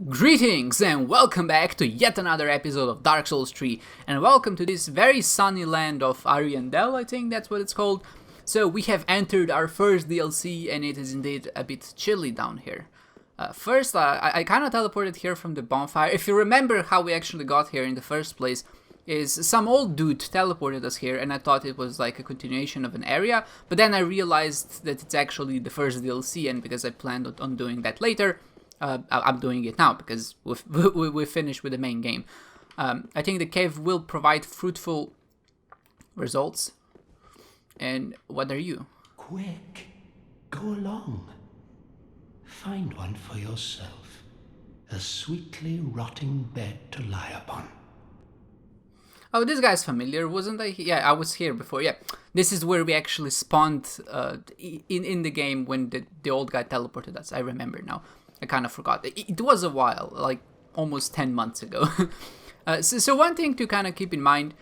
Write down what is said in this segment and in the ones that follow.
Greetings and welcome back to yet another episode of Dark Souls 3, and welcome to this very sunny land of Ariandel, I think that's what it's called. So we have entered our first DLC and it is indeed a bit chilly down here. First, I kind of teleported here from the bonfire. If you remember how we actually got here in the first place, is some old dude teleported us here and I thought it was like a continuation of an area, but then I realized that it's actually the first DLC, and because I planned on doing that later, I'm doing it now because we've finished with the main game. I think the cave will provide fruitful results. And what are you? Quick, go along. Find one for yourself. A sweetly rotting bed to lie upon. Oh, this guy's familiar, wasn't I? Yeah, I was here before. Yeah, this is where we actually spawned in the game when the old guy teleported us. I remember now. I kind of forgot. It was a while, like almost 10 months ago. So one thing to kind of keep in mind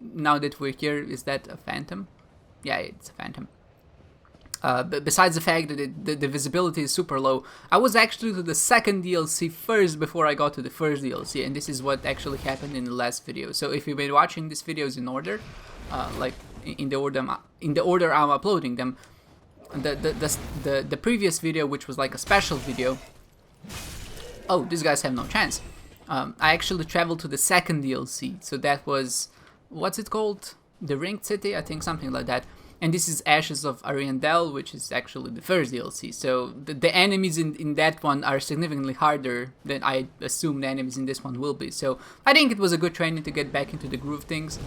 now that we're here is that a phantom. Yeah, it's a phantom. But besides the fact that the visibility is super low, I was actually to the second DLC first before I got to the first DLC, and this is what actually happened in the last video. So if you've been watching these videos in order, like in the order I'm uploading them, the previous video, which was like a special video, oh, these guys have no chance. I actually traveled to the second DLC, so that was, what's it called? The Ringed City, I think, something like that. And this is Ashes of Ariandel, which is actually the first DLC. So the enemies in that one are significantly harder than I assume the enemies in this one will be. So I think it was a good training to get back into the groove of things.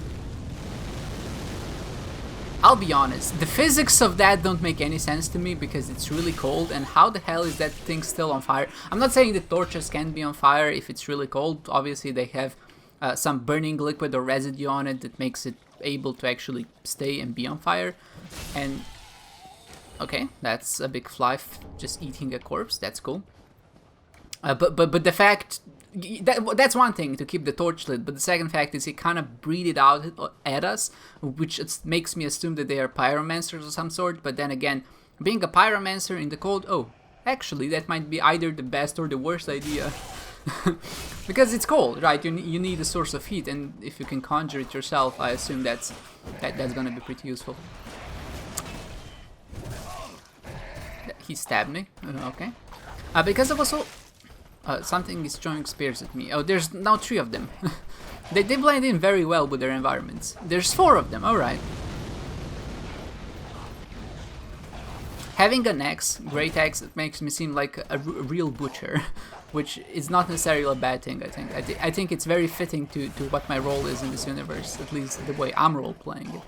I'll be honest, the physics of that don't make any sense to me because it's really cold, and how the hell is that thing still on fire? I'm not saying the torches can't be on fire if it's really cold. Obviously they have some burning liquid or residue on it that makes it able to actually stay and be on fire. And okay, that's a big fly just eating a corpse. That's cool. But the fact that's one thing to keep the torch lit, but the second fact is he kind of breathed out at us, which makes me assume that they are pyromancers of some sort. But then again, being a pyromancer in the cold, oh, actually that might be either the best or the worst idea. Because it's cold, right? You need a source of heat, and if you can conjure it yourself, I assume that's gonna be pretty useful. He stabbed me. Okay. Because I was so something is throwing spears at me. Oh, there's now 3 of them. they blend in very well with their environments. There's 4 of them. All right. Having an axe, great axe, it makes me seem like a real butcher, which is not necessarily a bad thing. I think it's very fitting to what my role is in this universe, at least the way I'm role playing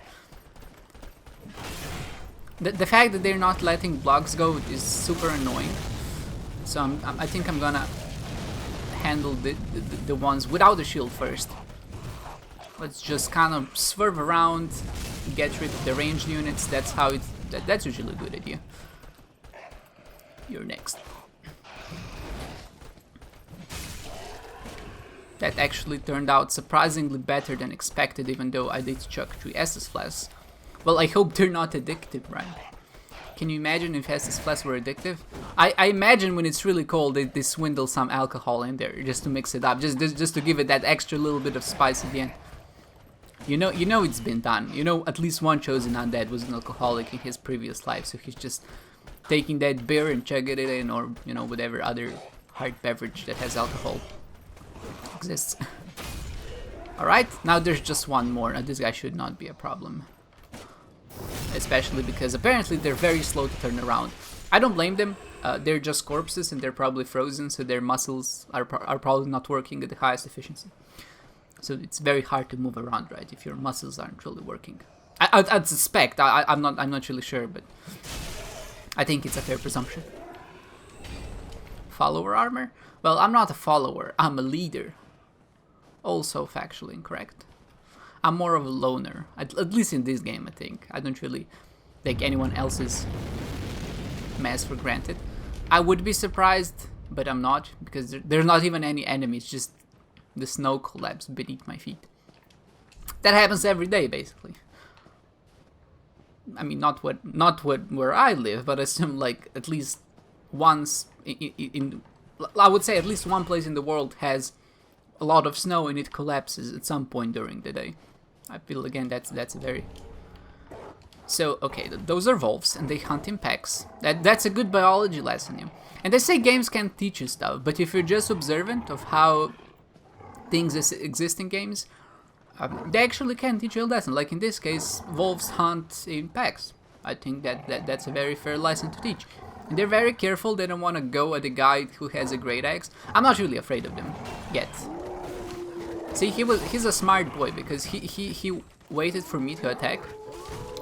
it. The fact that they're not letting blocks go is super annoying. So I think I'm gonna handle the ones without the shield first. Let's just kind of swerve around, get rid of the ranged units. That's how that's usually a good idea. You're next. That actually turned out surprisingly better than expected, even though I did chuck 3 Estus flasks. Well, I hope they're not addictive, right? Can you imagine if Estus flasks were addictive? I imagine when it's really cold, they swindle some alcohol in there just to mix it up, just to give it that extra little bit of spice at the end. You know it's been done. You know at least one chosen undead was an alcoholic in his previous life, so he's just taking that beer and chugging it in, or whatever other hard beverage that has alcohol exists. All right, now there's just one more. Now this guy should not be a problem. Especially because apparently they're very slow to turn around. I don't blame them. They're just corpses and they're probably frozen, so their muscles are probably not working at the highest efficiency. So it's very hard to move around, right, if your muscles aren't really working. I'd suspect. I'm not really sure, but I think it's a fair presumption. Follower armor? Well, I'm not a follower. I'm a leader. Also factually incorrect. I'm more of a loner, at least in this game, I think. I don't really take anyone else's mess for granted. I would be surprised, but I'm not, because there's not even any enemies, just the snow collapsed beneath my feet. That happens every day, basically. I mean, not where I live, but I assume like at least once in I would say at least one place in the world has a lot of snow and it collapses at some point during the day. I feel again that's very... So, okay, those are wolves, and they hunt in packs. That's a good biology lesson, yeah. And they say games can't teach you stuff, but if you're just observant of how things exist in games, they actually can teach you a lesson. Like in this case, wolves hunt in packs. I think that's a very fair lesson to teach. And they're very careful, they don't want to go at a guy who has a great axe. I'm not really afraid of them, yet. See, he's a smart boy, because he waited for me to attack.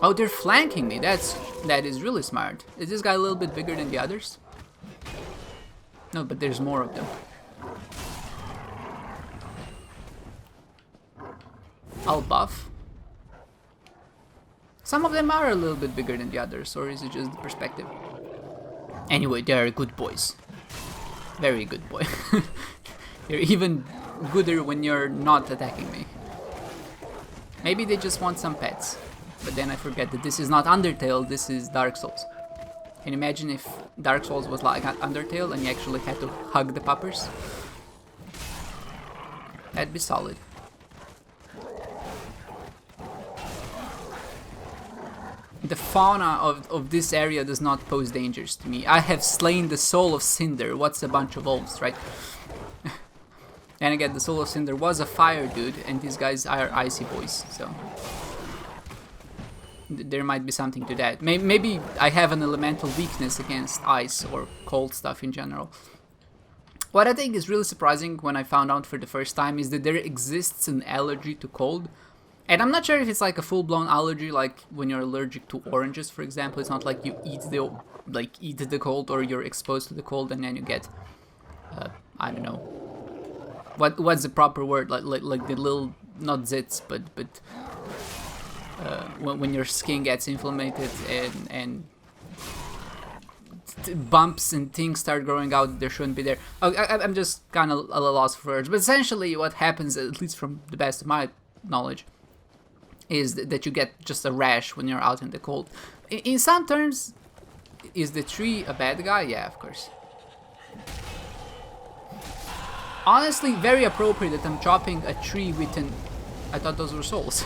Oh, they're flanking me. That is really smart. Is this guy a little bit bigger than the others? No, but there's more of them. I'll buff. Some of them are a little bit bigger than the others, or is it just the perspective? Anyway, they are good boys. Very good boy. You're even gooder when you're not attacking me. Maybe they just want some pets. But then I forget that this is not Undertale, this is Dark Souls. Can you imagine if Dark Souls was like Undertale and you actually had to hug the puppers? That'd be solid. The fauna of this area does not pose dangers to me. I have slain the Soul of Cinder. What's a bunch of wolves, right? And again, the Soul of Cinder was a fire dude, and these guys are icy boys, so... There might be something to that. Maybe I have an elemental weakness against ice or cold stuff in general. What I think is really surprising when I found out for the first time is that there exists an allergy to cold. And I'm not sure if it's like a full-blown allergy, like when you're allergic to oranges, for example. It's not like you eat the cold, or you're exposed to the cold and then you get, I don't know, what's the proper word? Like the little, not zits, but when your skin gets inflamed and bumps and things start growing out there shouldn't be there. I'm just kind of at a loss for words, but essentially what happens, at least from the best of my knowledge, is that you get just a rash when you're out in the cold. In some terms, is the tree a bad guy? Yeah, of course. Honestly, very appropriate that I'm chopping a tree with an... I thought those were souls.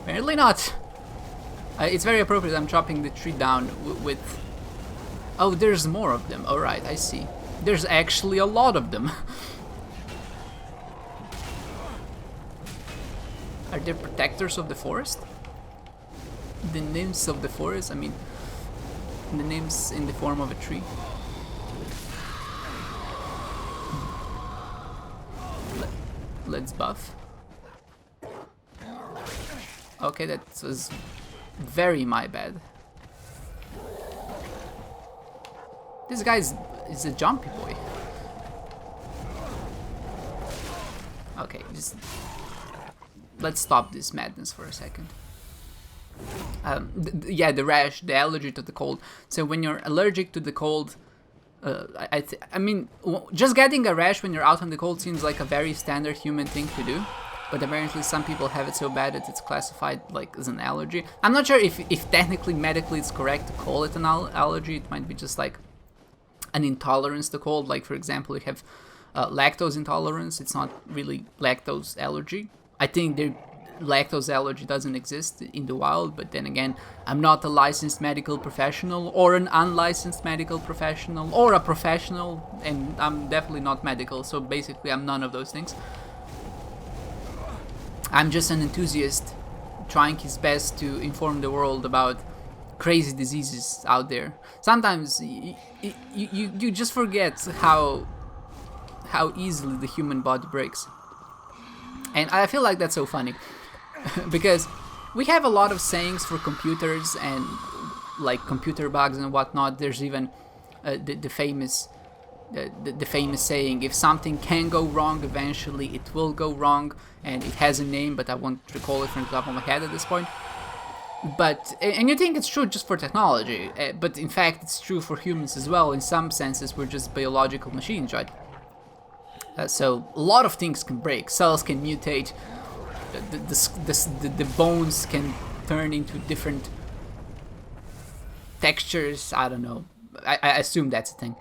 Apparently not. It's very appropriate I'm chopping the tree down with... Oh, there's more of them. Alright, I see. There's actually a lot of them. Are they protectors of the forest? The nymphs of the forest? I mean, the nymphs in the form of a tree. Let's buff. Okay, that was very my bad. This guy is a jumpy boy. Okay, just let's stop this madness for a second. Yeah, the rash, the allergy to the cold. So when you're allergic to the cold, I mean, just getting a rash when you're out in the cold seems like a very standard human thing to do. But apparently some people have it so bad that it's classified like as an allergy. I'm not sure if technically medically it's correct to call it an allergy. It might be just like an intolerance to cold. Like for example, you have lactose intolerance. It's not really lactose allergy. I think lactose allergy doesn't exist in the wild, but then again, I'm not a licensed medical professional or an unlicensed medical professional or a professional, and I'm definitely not medical, so basically I'm none of those things. I'm just an enthusiast trying his best to inform the world about crazy diseases out there. Sometimes you just forget how easily the human body breaks. And I feel like that's so funny because we have a lot of sayings for computers and like computer bugs and whatnot. There's even the famous saying, if something can go wrong, eventually it will go wrong, and it has a name, but I won't recall it from the top of my head at this point. But, and you think it's true just for technology, but in fact it's true for humans as well. In some senses, we're just biological machines, right? So a lot of things can break, cells can mutate, the bones can turn into different textures, I don't know. I assume that's a thing.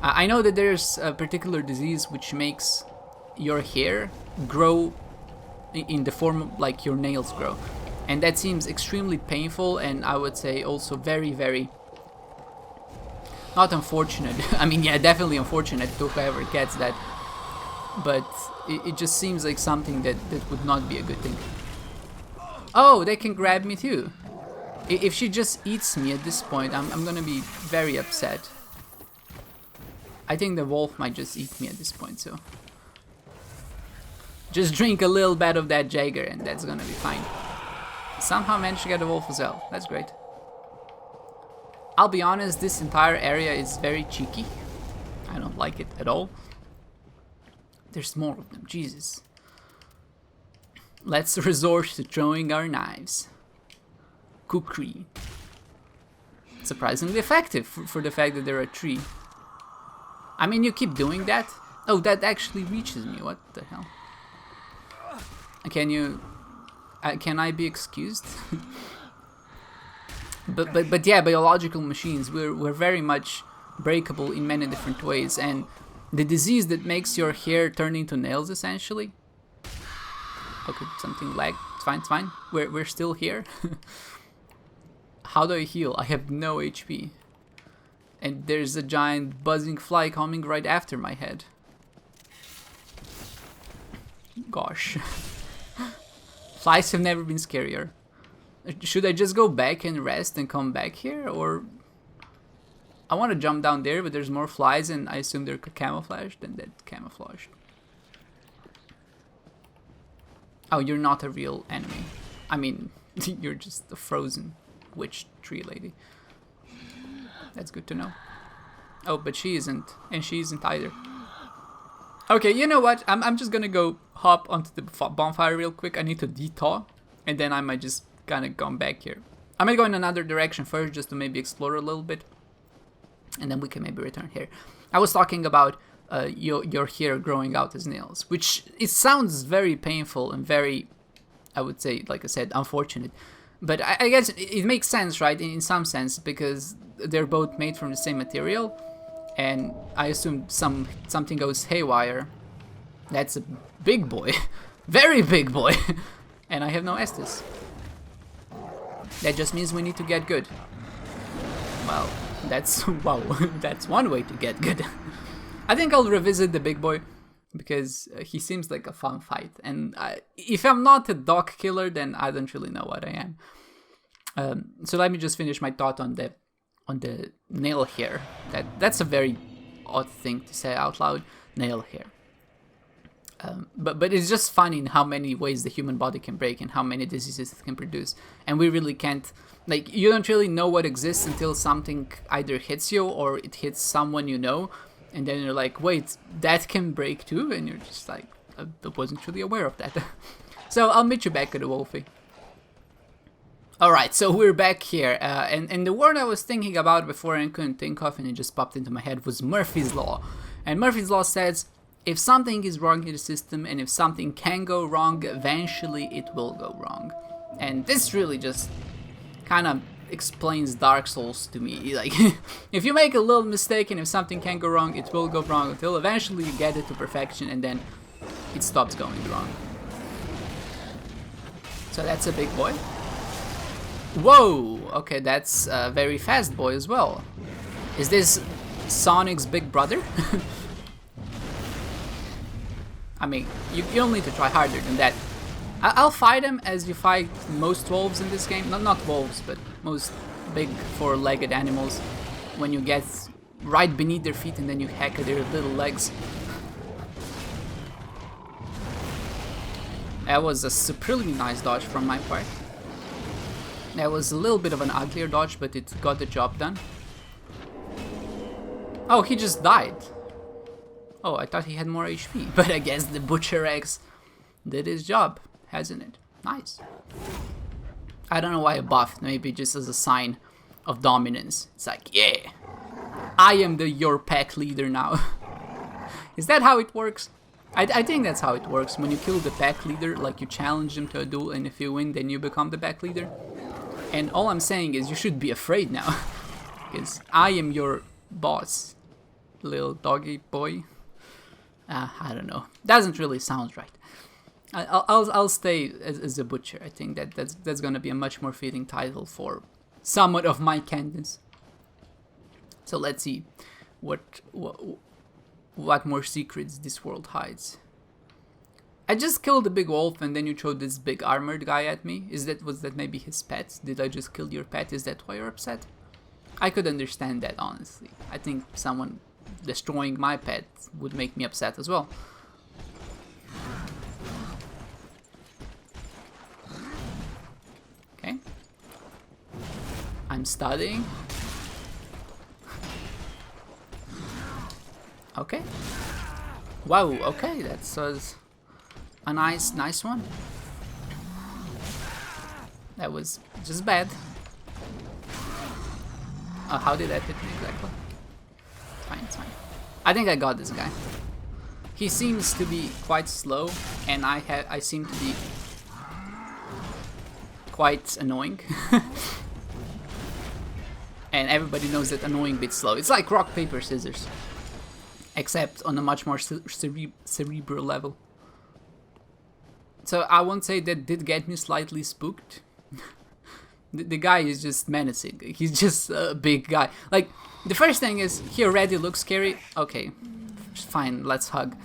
I know that there's a particular disease which makes your hair grow in the form of, like, your nails grow. And that seems extremely painful, and I would say also very, very... not unfortunate. I mean, yeah, definitely unfortunate to whoever gets that. But it just seems like something that would not be a good thing. Oh, they can grab me too. If she just eats me at this point, I'm gonna be very upset. I think the wolf might just eat me at this point, so... just drink a little bit of that Jagger and that's gonna be fine. Somehow managed to get a wolf as well. That's great. I'll be honest, this entire area is very cheeky. I don't like it at all. There's more of them, Jesus. Let's resort to throwing our knives. Kukri. Surprisingly effective for the fact that they're a tree. I mean, you keep doing that. Oh, that actually reaches me. What the hell? Can you... can I be excused? But yeah, biological machines, we're very much breakable in many different ways, and the disease that makes your hair turn into nails, essentially. Okay, something lagged. It's fine, it's fine. We're still here. How do I heal? I have no HP. And there's a giant buzzing fly coming right after my head. Gosh. Flies have never been scarier. Should I just go back and rest and come back here, or... I want to jump down there, but there's more flies and I assume they're camouflaged, and that's camouflaged. Oh, you're not a real enemy. I mean, you're just a frozen witch tree lady. That's good to know. Oh, but she isn't, and she isn't either. Okay, you know what? I'm just gonna go hop onto the bonfire real quick. I need to detour, and then I might just kind of come back here. I might go in another direction first, just to maybe explore a little bit, and then we can maybe return here. I was talking about your hair growing out as nails, which it sounds very painful and very, I would say, like I said, unfortunate. But I guess it makes sense, right? In some sense, because they're both made from the same material, and I assume something goes haywire. That's a big boy, very big boy, and I have no Estus. That just means we need to get good. Well, that's wow. That's one way to get good. I think I'll revisit the big boy because he seems like a fun fight, and if I'm not a dog killer, then I don't really know what I am. So let me just finish my thought on the nail hair. That's a very odd thing to say out loud. Nail hair. But it's just funny in how many ways the human body can break and how many diseases it can produce. And we really can't, like, you don't really know what exists until something either hits you or it hits someone you know. And then you're like, wait, that can break too? And you're just like, I wasn't really aware of that. So I'll meet you back at the Wolfie. Alright, so we're back here. And the word I was thinking about before and couldn't think of, and it just popped into my head, was Murphy's Law. And Murphy's Law says, if something is wrong in the system, and if something can go wrong, eventually it will go wrong. And this really just kind of explains Dark Souls to me. Like, if you make a little mistake and if something can go wrong, it will go wrong until eventually you get it to perfection, and then it stops going wrong. So that's a big boy. Whoa! Okay, that's a very fast boy as well. Is this Sonic's big brother? I mean, you'll need to try harder than that. I'll fight him as you fight most wolves in this game. Not wolves, but most big four-legged animals. When you get right beneath their feet and then you hack at their little legs. That was a supremely nice dodge from my part. That was a little bit of an uglier dodge, but it got the job done. Oh, he just died. Oh, I thought he had more HP, but I guess the Butcher X did his job, hasn't it? Nice. I don't know why I buffed, maybe just as a sign of dominance. It's like, yeah, I am your pack leader now. Is that how it works? I think that's how it works. When you kill the pack leader, like you challenge them to a duel, and if you win, then you become the pack leader. And all I'm saying is you should be afraid now, because I am your boss, little doggy boy. I don't know. Doesn't really sound right. I'll stay as a butcher. I think that's gonna be a much more fitting title for somewhat of my canvas. So let's see what more secrets this world hides. I just killed a big wolf and then you throw this big armored guy at me. Was that maybe his pet? Did I just kill your pet? Is that why you're upset? I could understand that, honestly. I think someone destroying my pet would make me upset as well. Okay. I'm studying. Okay. Wow, okay, that's a nice one. That was just bad. How did that hit me exactly? It's fine. I think I got this guy. He seems to be quite slow, and I seem to be quite annoying. And everybody knows that annoying beats slow. It's like rock, paper, scissors. Except on a much more cerebral level. So I won't say that did get me slightly spooked. The guy is just menacing. He's just a big guy. Like, the first thing is, he already looks scary. Okay, fine, let's hug.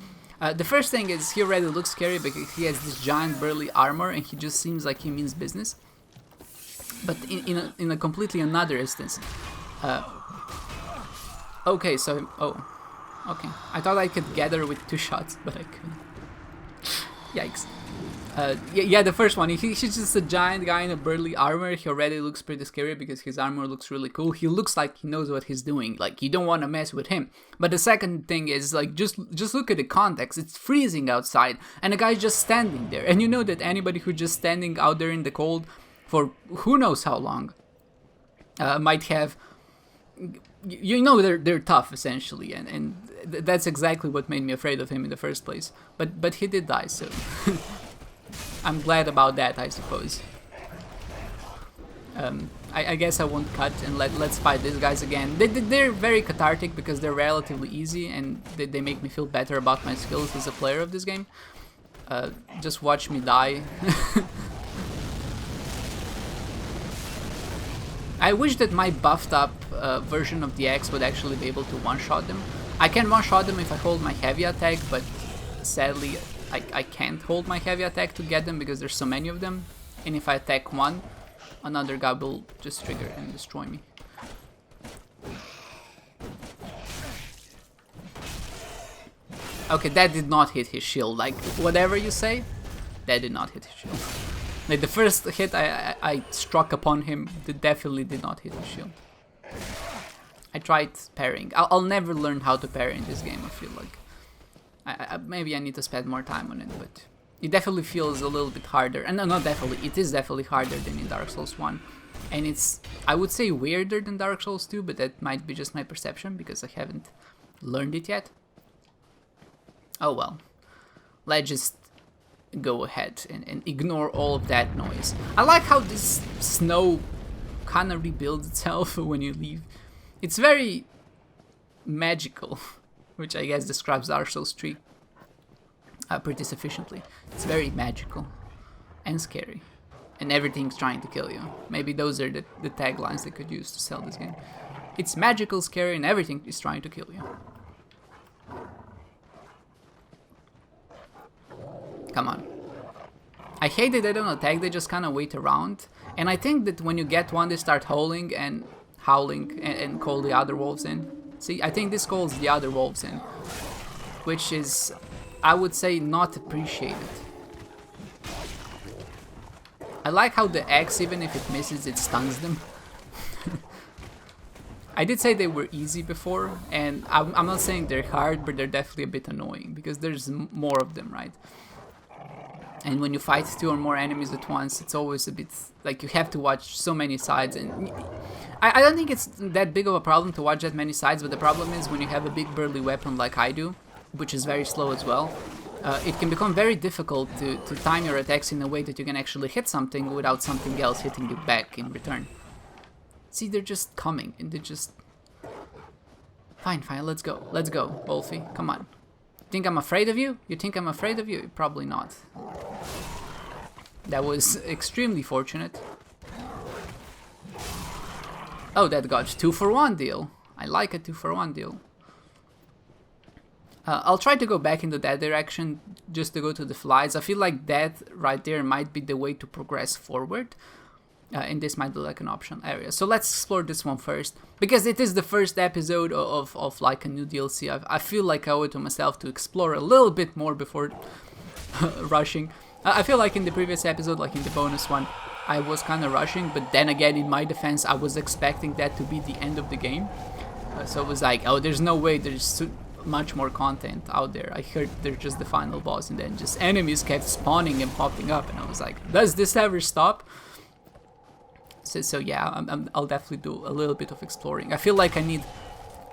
The first thing is, he already looks scary because he has this giant burly armor and he just seems like he means business. But in a completely another instance. Okay, so... Oh, okay. I thought I could gather with 2 shots, but I couldn't. Yikes. Yeah, the first one, he's just a giant guy in a burly armor. He already looks pretty scary because his armor looks really cool. He looks like he knows what he's doing. Like, you don't want to mess with him. But the second thing is, like, just look at the context. It's freezing outside, and the guy's just standing there. And you know that anybody who's just standing out there in the cold for who knows how long might have... You know they're tough, essentially, and that's exactly what made me afraid of him in the first place. But he did die, so... I'm glad about that, I suppose. I guess I won't cut and let's fight these guys again. They're very cathartic because they're relatively easy and they make me feel better about my skills as a player of this game. Just watch me die. I wish that my buffed up version of the axe would actually be able to one-shot them. I can one-shot them if I hold my heavy attack, but sadly I can't hold my heavy attack to get them because there's so many of them. And if I attack one, another guy will just trigger and destroy me. Okay, that did not hit his shield. Like, whatever you say, that did not hit his shield. Like, the first hit I struck upon him, that definitely did not hit his shield. I tried parrying. I'll never learn how to parry in this game, I feel like. Maybe I need to spend more time on it, but it definitely feels a little bit harder. And no, not definitely, it is definitely harder than in Dark Souls 1. And it's, I would say, weirder than Dark Souls 2, but that might be just my perception because I haven't learned it yet. Oh well. Let's just go ahead and ignore all of that noise. I like how this snow kind of rebuilds itself when you leave. It's very magical, which I guess describes Dark Souls 3 pretty sufficiently. It's very magical and scary, and everything's trying to kill you. Maybe those are the taglines they could use to sell this game. It's magical, scary, and everything is trying to kill you. Come on. I hate that they don't attack, they just kind of wait around. And I think that when you get one, they start howling and call the other wolves in. See, I think this calls the other wolves in, which is, I would say, not appreciated. I like how the axe, even if it misses, it stuns them. I did say they were easy before, and I'm not saying they're hard, but they're definitely a bit annoying, because there's more of them, right? And when you fight 2 or more enemies at once, it's always a bit like you have to watch so many sides. And I don't think it's that big of a problem to watch that many sides, but the problem is when you have a big burly weapon like I do, which is very slow as well, it can become very difficult to time your attacks in a way that you can actually hit something without something else hitting you back in return. See, they're just coming, and they just... Fine, fine, let's go. Let's go, Wolfie. Come on. Think I'm afraid of you? You think I'm afraid of you? Probably not. That was extremely fortunate. Oh, that got 2-for-1 deal. I like a 2-for-1 deal. I'll try to go back into that direction just to go to the flies. I feel like that right there might be the way to progress forward. And this might be like an optional area. So let's explore this one first. Because it is the first episode of like a new DLC. I feel like I owe it to myself to explore a little bit more before rushing. I feel like in the previous episode, like in the bonus one, I was kind of rushing. But then again, in my defense, I was expecting that to be the end of the game. So it was like, oh, there's no way there's so much more content out there. I heard they're just the final boss, and then just enemies kept spawning and popping up. And I was like, does this ever stop? So yeah, I'll definitely do a little bit of exploring. I feel like I need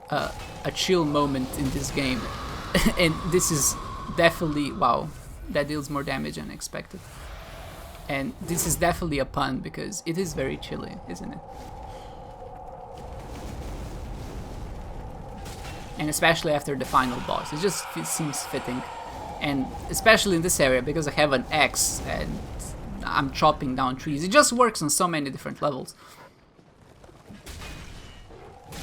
a chill moment in this game. And this is definitely... Wow, that deals more damage than expected. And this is definitely a pun, because it is very chilly, isn't it? And especially after the final boss, it just seems fitting. And especially in this area, because I have an axe and I'm chopping down trees. It just works on so many different levels.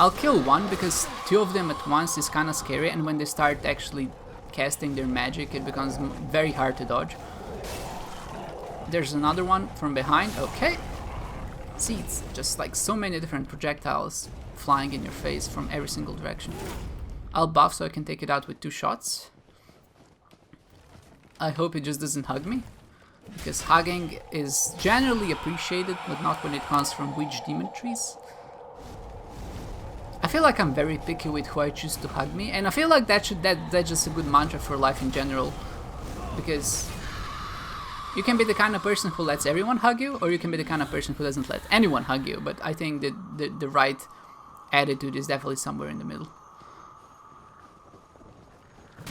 I'll kill one because 2 of them at once is kind of scary, and when they start actually casting their magic, it becomes very hard to dodge. There's another one from behind. Okay. See, it's just like so many different projectiles flying in your face from every single direction. I'll buff so I can take it out with 2 shots. I hope it just doesn't hug me, because hugging is generally appreciated, but not when it comes from witch demon trees. I feel like I'm very picky with who I choose to hug me, and I feel like that's just a good mantra for life in general, because you can be the kind of person who lets everyone hug you, or you can be the kind of person who doesn't let anyone hug you. But I think that the right attitude is definitely somewhere in the middle.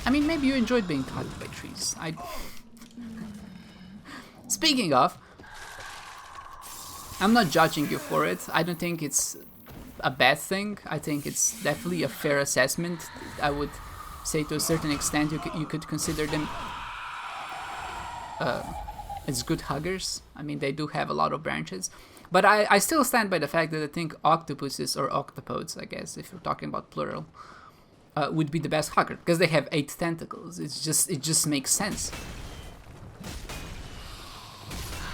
I mean, maybe you enjoyed being hugged by trees. Speaking of, I'm not judging you for it. I don't think it's a bad thing. I think it's definitely a fair assessment. I would say to a certain extent you could consider them as good huggers. I mean, they do have a lot of branches. But I still stand by the fact that I think octopuses, or octopods, I guess, if you're talking about plural, would be the best hugger, because they have 8 tentacles. It just makes sense.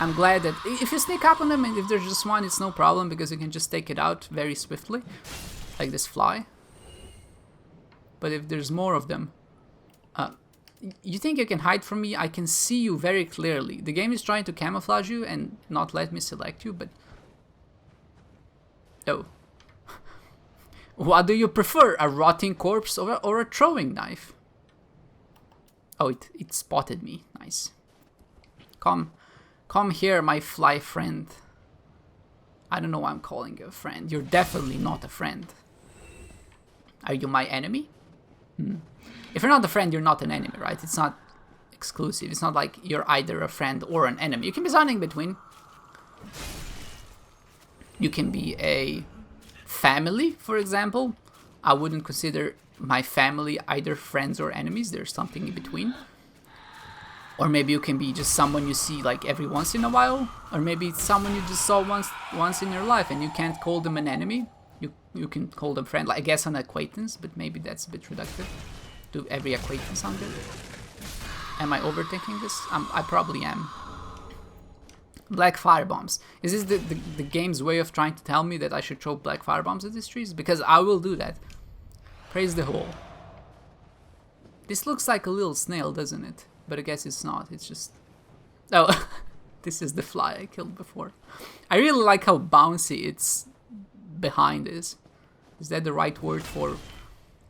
I'm glad that if you sneak up on them, and if there's just one, it's no problem, because you can just take it out very swiftly, like this fly. But if there's more of them, you think you can hide from me? I can see you very clearly. The game is trying to camouflage you and not let me select you, but... Oh. What do you prefer, a rotting corpse or a throwing knife? Oh, it spotted me. Nice. Come here, my fly friend. I don't know why I'm calling you a friend. You're definitely not a friend. Are you my enemy? If you're not a friend, you're not an enemy, right? It's not exclusive. It's not like you're either a friend or an enemy. You can be something in between. You can be a family, for example. I wouldn't consider my family either friends or enemies. There's something in between. Or maybe you can be just someone you see like every once in a while. Or maybe it's someone you just saw once in your life and you can't call them an enemy. You can call them friend, like, I guess an acquaintance, but maybe that's a bit reductive to every acquaintance on there. Am I overthinking this? I probably am. Black firebombs. Is this the game's way of trying to tell me that I should throw black firebombs at these trees? Because I will do that. Praise the hole. This looks like a little snail, doesn't it? But I guess it's not. It's just... Oh, this is the fly I killed before. I really like how bouncy its behind is. Is that the right word for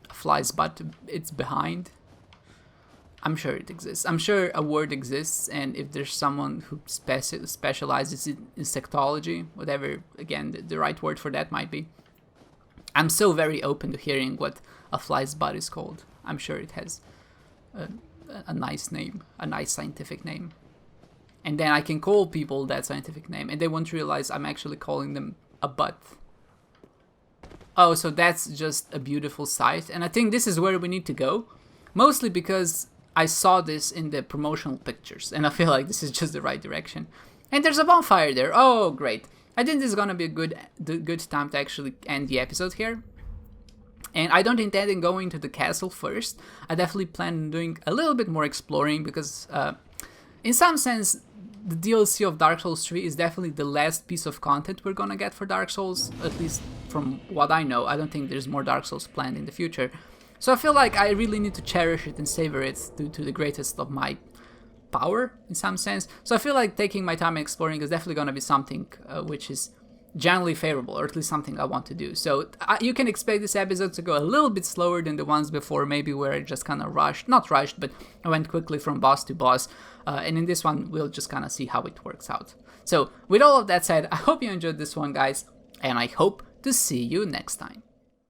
a fly's butt? It's behind. I'm sure it exists. I'm sure a word exists, and if there's someone who specializes in insectology, whatever, again, the right word for that might be. I'm so very open to hearing what a fly's butt is called. I'm sure it has a nice name, a nice scientific name. And then I can call people that scientific name, and they won't realize I'm actually calling them a butt. Oh, so that's just a beautiful sight, and I think this is where we need to go, mostly because I saw this in the promotional pictures, and I feel like this is just the right direction. And there's a bonfire there. Oh, great. I think this is gonna be a good time to actually end the episode here. And I don't intend on going to the castle first. I definitely plan on doing a little bit more exploring because, in some sense, the DLC of Dark Souls 3 is definitely the last piece of content we're gonna get for Dark Souls, at least from what I know. I don't think there's more Dark Souls planned in the future. So I feel like I really need to cherish it and savor it to the greatest of my power, in some sense. So I feel like taking my time exploring is definitely gonna be something which is generally favorable, or at least something I want to do. So you can expect this episode to go a little bit slower than the ones before, maybe where I just kind of not rushed, but I went quickly from boss to boss. And in this one, we'll just kind of see how it works out. So with all of that said, I hope you enjoyed this one, guys, and I hope to see you next time.